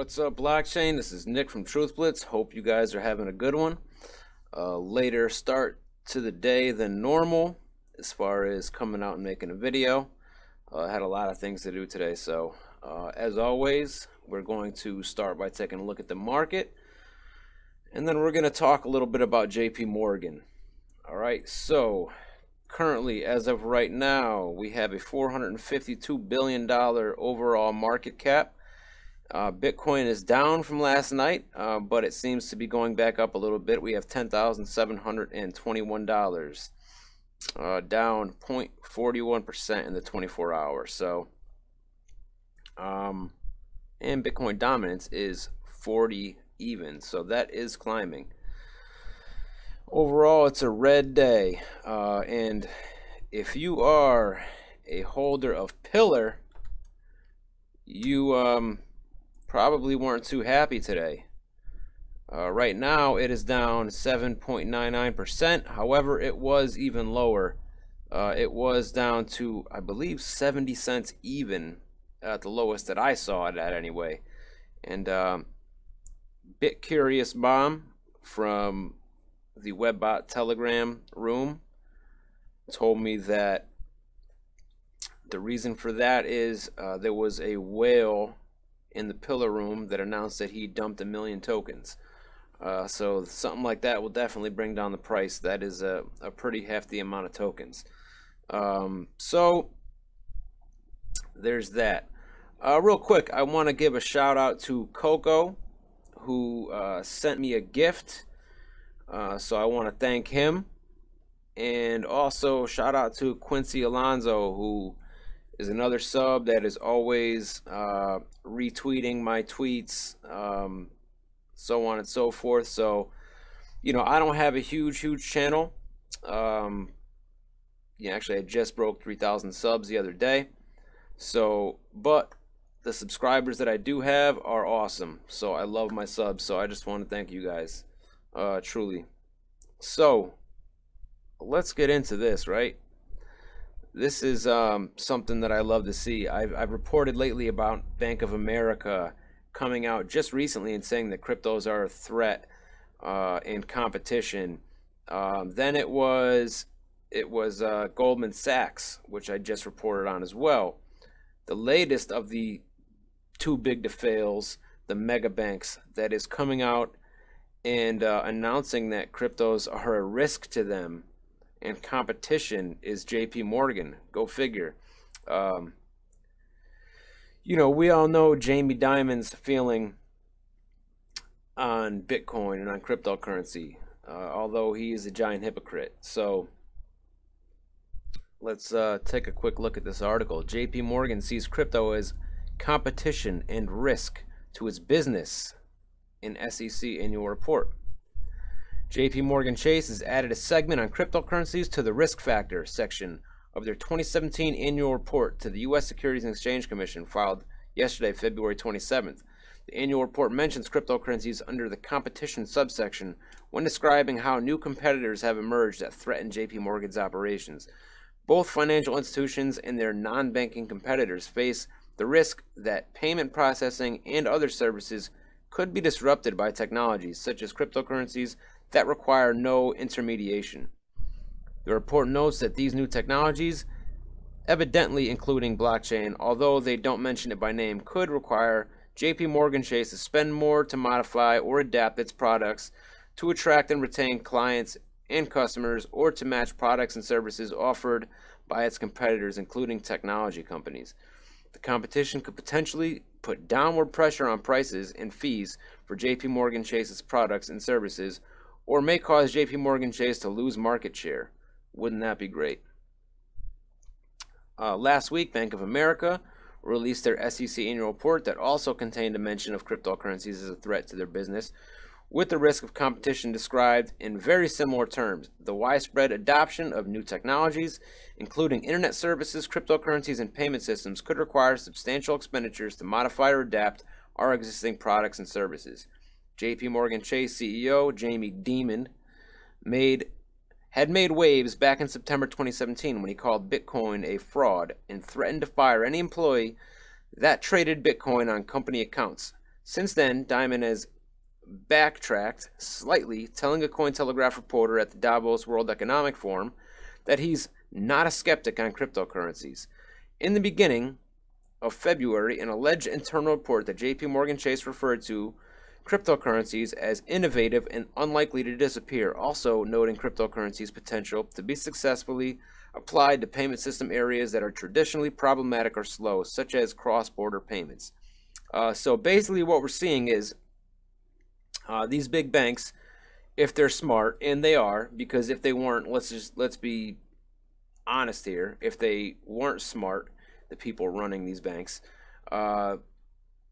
What's up, blockchain? This is Nick from TruthBlitz. Hope you guys are having a good one. Later start to the day than normal as far as coming out and making a video. I had a lot of things to do today, so as always, we're going to start by taking a look at the market, and then we're going to talk a little bit about JP Morgan. All right, so currently, as of right now, we have a $452 billion overall market cap. Bitcoin is down from last night, but it seems to be going back up a little bit. We have $10,721, down 0.41% in the 24 hours. So, and Bitcoin dominance is 40 even, so that is climbing. Overall, it's a red day, and if you are a holder of Pillar, you probably weren't too happy today. Right now it is down 7.99%. However, it was even lower. It was down to, I believe, 70 cents even at the lowest that I saw it at anyway. And Bit Curious Bomb from the Webbot Telegram room told me that the reason for that is there was a whale in the Pillar room that announced that he dumped 1 million tokens. So something like that will definitely bring down the price. That is a pretty hefty amount of tokens. So there's that. Real quick, I want to give a shout out to Coco, who sent me a gift. So I want to thank him. And also shout out to Quincy Alonzo, who is another sub that is always retweeting my tweets, so on and so forth. So, you know, I don't have a huge channel. Yeah, actually, I just broke 3,000 subs the other day. So, but the subscribers that I do have are awesome. So I love my subs. So I just want to thank you guys, truly. So let's get into this, right? This is something that I love to see. I've reported lately about Bank of America coming out just recently and saying that cryptos are a threat in competition. Then it was Goldman Sachs, which I just reported on as well. The latest of the too big to fails, the mega banks, that is coming out and announcing that cryptos are a risk to them. And competition is JP Morgan. Go figure. You know, we all know Jamie Dimon's feeling on Bitcoin and on cryptocurrency, although he is a giant hypocrite. So let's take a quick look at this article. JP Morgan sees crypto as competition and risk to its business in SEC annual report. JP Morgan Chase has added a segment on cryptocurrencies to the risk factor section of their 2017 annual report to the U.S. Securities and Exchange Commission, filed yesterday, February 27th. The annual report mentions cryptocurrencies under the competition subsection when describing how new competitors have emerged that threaten JP Morgan's operations. Both financial institutions and their non-banking competitors face the risk that payment processing and other services could be disrupted by technologies such as cryptocurrencies that require no intermediation. The report notes that these new technologies, evidently including blockchain, although they don't mention it by name, could require JP Morgan Chase to spend more to modify or adapt its products to attract and retain clients and customers, or to match products and services offered by its competitors, including technology companies. The competition could potentially put downward pressure on prices and fees for JP Morgan Chase's products and services, or may cause JP Morgan Chase to lose market share. Wouldn't that be great? Last week, Bank of America released their SEC annual report that also contained a mention of cryptocurrencies as a threat to their business, with the risk of competition described in very similar terms. The widespread adoption of new technologies, including internet services, cryptocurrencies, and payment systems, could require substantial expenditures to modify or adapt our existing products and services. JP Morgan Chase CEO Jamie Dimon had made waves back in September 2017 when he called Bitcoin a fraud and threatened to fire any employee that traded Bitcoin on company accounts. Since then, Diamond has backtracked slightly, telling a Cointelegraph reporter at the Davos World Economic Forum that he's not a skeptic on cryptocurrencies. In the beginning of February, an alleged internal report that JP Morgan Chase referred to cryptocurrencies as innovative and unlikely to disappear, also noting cryptocurrencies' potential to be successfully applied to payment system areas that are traditionally problematic or slow, such as cross-border payments. So basically what we're seeing is these big banks, if they're smart, and they are, because if they weren't, let's be honest here, if they weren't smart, the people running these banks,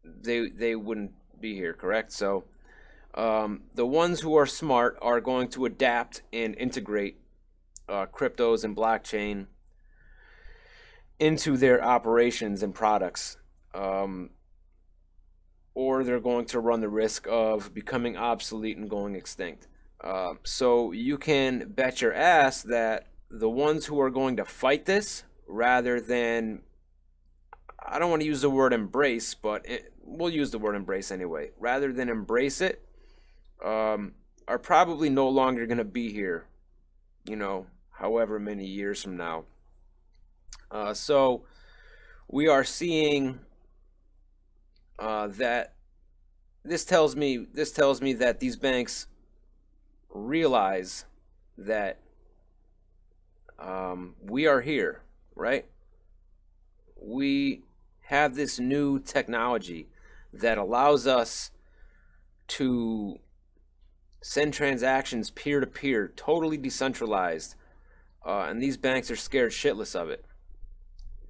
they wouldn't be here, correct? So the ones who are smart are going to adapt and integrate cryptos and blockchain into their operations and products, or they're going to run the risk of becoming obsolete and going extinct. So you can bet your ass that the ones who are going to fight this, rather than, I don't want to use the word embrace, but we'll use the word embrace anyway, rather than embrace it, are probably no longer going to be here, you know, however many years from now. So we are seeing that this tells me that these banks realize that we are here, right? We have this new technology that allows us to send transactions peer-to-peer, totally decentralized, and these banks are scared shitless of it.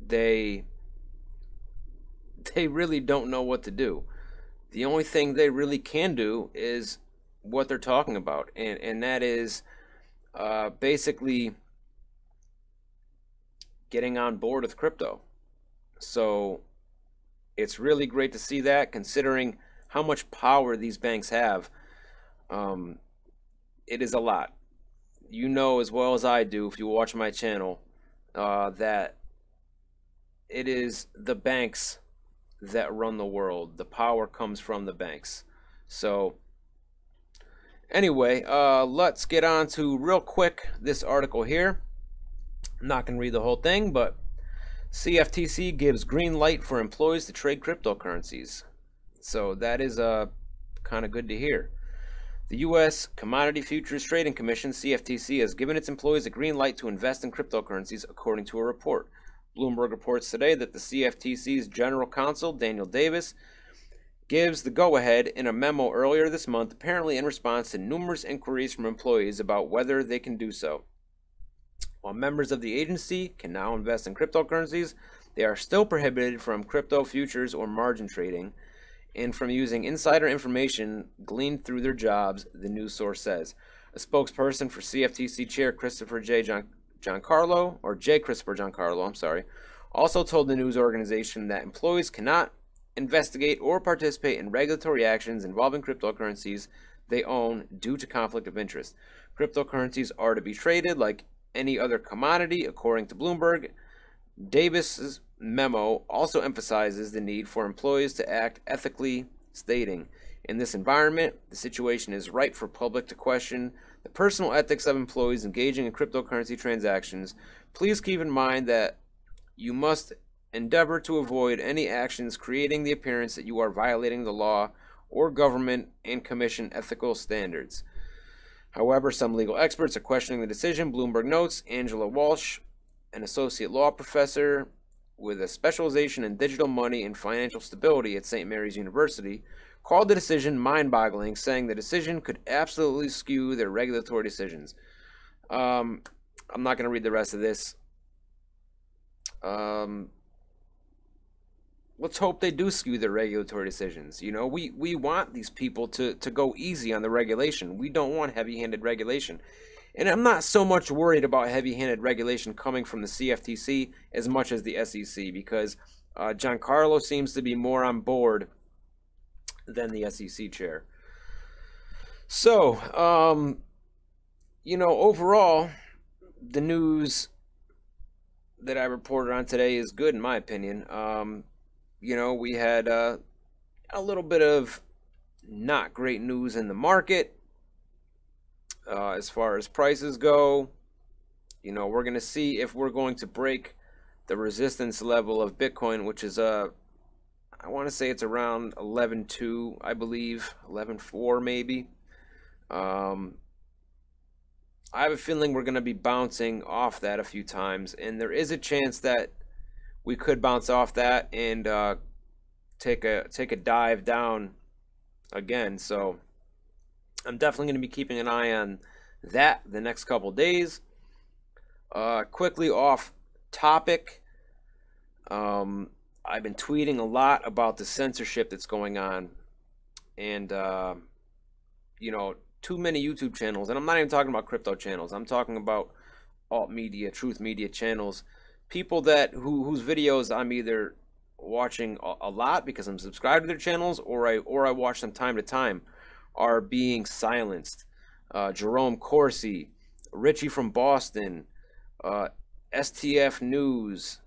They really don't know what to do. The only thing they really can do is what they're talking about, and that is basically getting on board with crypto. So it's really great to see that, considering how much power these banks have. It is a lot. You know as well as I do, if you watch my channel, that it is the banks that run the world. The power comes from the banks. So anyway, let's get on to real quick this article here. I'm not going to read the whole thing, but CFTC gives green light for employees to trade cryptocurrencies. So that is kind of good to hear. The U.S. Commodity Futures Trading Commission, CFTC, has given its employees a green light to invest in cryptocurrencies, according to a report. Bloomberg reports today that the CFTC's General Counsel, Daniel Davis, gives the go-ahead in a memo earlier this month, apparently in response to numerous inquiries from employees about whether they can do so. While members of the agency can now invest in cryptocurrencies, they are still prohibited from crypto futures or margin trading and from using insider information gleaned through their jobs, the news source says. A spokesperson for CFTC Chair Christopher J. Giancarlo, also told the news organization that employees cannot investigate or participate in regulatory actions involving cryptocurrencies they own due to conflict of interest. Cryptocurrencies are to be traded like any other commodity, according to Bloomberg. Davis's memo also emphasizes the need for employees to act ethically, stating, "In this environment, the situation is ripe for public to question the personal ethics of employees engaging in cryptocurrency transactions. Please keep in mind that you must endeavor to avoid any actions creating the appearance that you are violating the law or government and commission ethical standards." However, some legal experts are questioning the decision. Bloomberg notes Angela Walsh, an associate law professor with a specialization in digital money and financial stability at St. Mary's University, called the decision mind-boggling, saying the decision could absolutely skew their regulatory decisions. I'm not going to read the rest of this. Let's hope they do skew their regulatory decisions. You know, we want these people to go easy on the regulation. We don't want heavy-handed regulation. And I'm not so much worried about heavy-handed regulation coming from the CFTC as much as the SEC, because Giancarlo seems to be more on board than the SEC chair. So, you know, overall, the news that I reported on today is good in my opinion. You know, we had a little bit of not great news in the market as far as prices go. You know, we're going to see if we're going to break the resistance level of Bitcoin, which is I want to say it's around 11.2, I believe, 11.4 maybe. I have a feeling we're going to be bouncing off that a few times, and there is a chance that we could bounce off that and take a dive down again. So I'm definitely going to be keeping an eye on that the next couple days. Quickly off topic, I've been tweeting a lot about the censorship that's going on, and you know, too many YouTube channels, and I'm not even talking about crypto channels. I'm talking about alt media, truth media channels, people that whose videos I'm either watching a lot because I'm subscribed to their channels, or I watch them time to time, are being silenced. Jerome Corsi, Richie from Boston, STF News,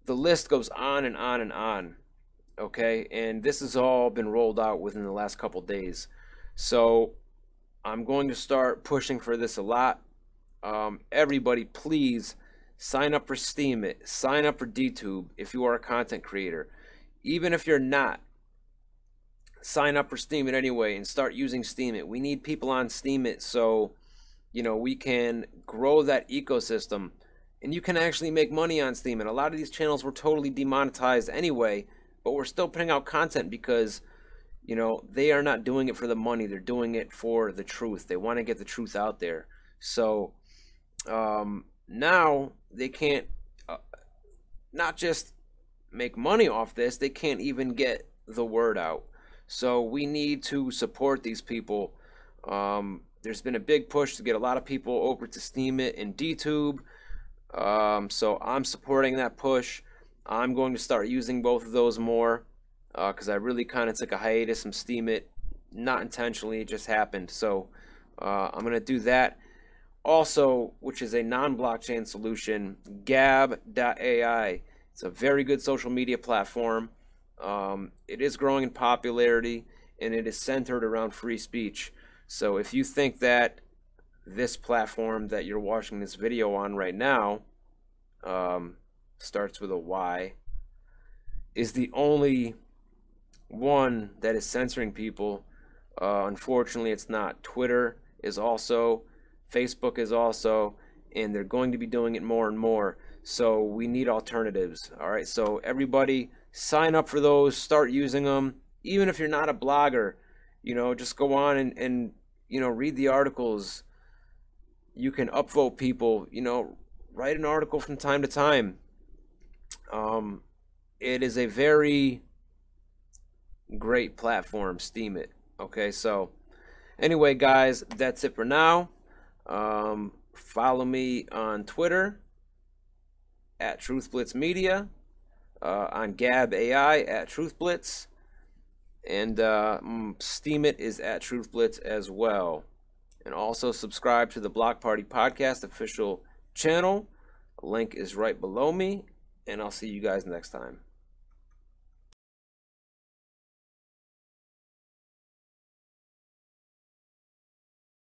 the list goes on and on and on. Okay, and this has all been rolled out within the last couple days. So I'm going to start pushing for this a lot. Everybody, please sign up for Steemit, sign up for DTube if you are a content creator. Even if you're not, sign up for Steemit anyway and start using Steemit. We need people on Steemit so, you know, we can grow that ecosystem, and you can actually make money on Steemit. A lot of these channels were totally demonetized anyway, but we're still putting out content because, you know, they are not doing it for the money. They're doing it for the truth. They want to get the truth out there. So now they can't not just make money off this, they can't even get the word out. So we need to support these people. There's been a big push to get a lot of people over to Steemit and DTube. So I'm supporting that push. I'm going to start using both of those more because I really kind of took a hiatus from Steemit, not intentionally, it just happened. So I'm going to do that. Also, which is a non-blockchain solution, Gab.ai. It's a very good social media platform. It is growing in popularity, and it is centered around free speech. So if you think that this platform that you're watching this video on right now, starts with a Y, is the only one that is censoring people, unfortunately it's not. Twitter is also, Facebook is also, and they're going to be doing it more and more. So we need alternatives. All right, so everybody sign up for those, start using them. Even if you're not a blogger, you know, just go on and you know, read the articles. You can upvote people, you know, write an article from time to time. It is a very great platform, Steemit. Okay, so anyway, guys, that's it for now. Follow me on Twitter at TruthBlitzMedia, on Gab AI at TruthBlitz, and Steemit is at TruthBlitz as well. And also subscribe to the Block Party Podcast official channel. The link is right below me, and I'll see you guys next time.